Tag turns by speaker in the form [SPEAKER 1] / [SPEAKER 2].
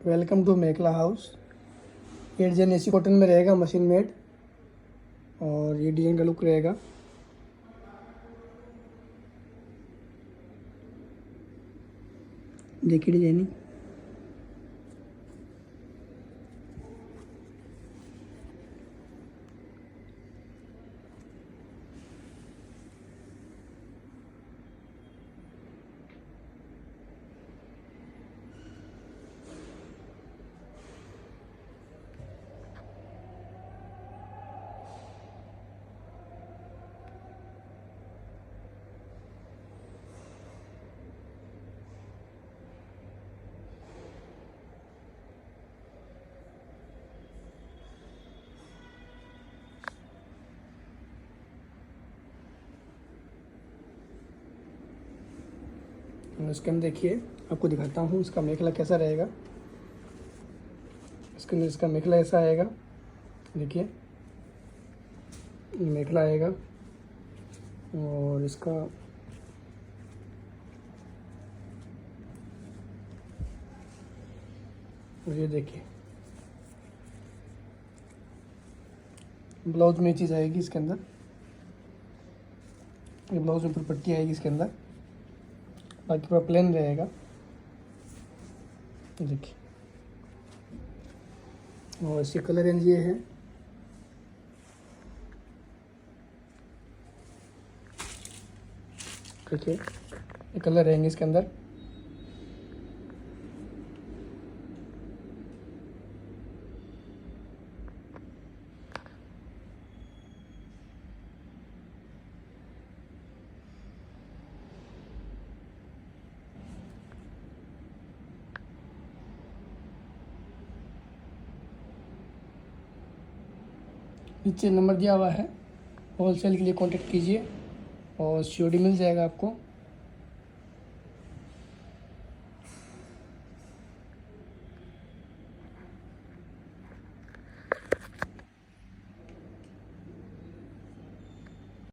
[SPEAKER 1] Welcome to Mekhla house. ये design एसी cotton में रहेगा, मशीन मेड। और ये डिज़ाइन का लुक रहेगा। देखिए डिजाइनिंग। इसके अंदर देखिए, आपको दिखाता हूँ इसका मेखला कैसा रहेगा। इसके अंदर इसका मेखला ऐसा आएगा। देखिए ये मेखला आएगा और इसका ये देखिए ब्लाउज में ये चीज़ आएगी। इसके अंदर ये ब्लाउज में ऊपर पट्टी आएगी इसके अंदर, बाकी पूरा प्लेन रहेगा। देखिए, और इसके कलर रेंज ये है। देखिए ये कलर रहेंगे इसके अंदर। नीचे नंबर दिया हुआ है, होलसेल के लिए कांटेक्ट कीजिए और सीओडी मिल जाएगा आपको।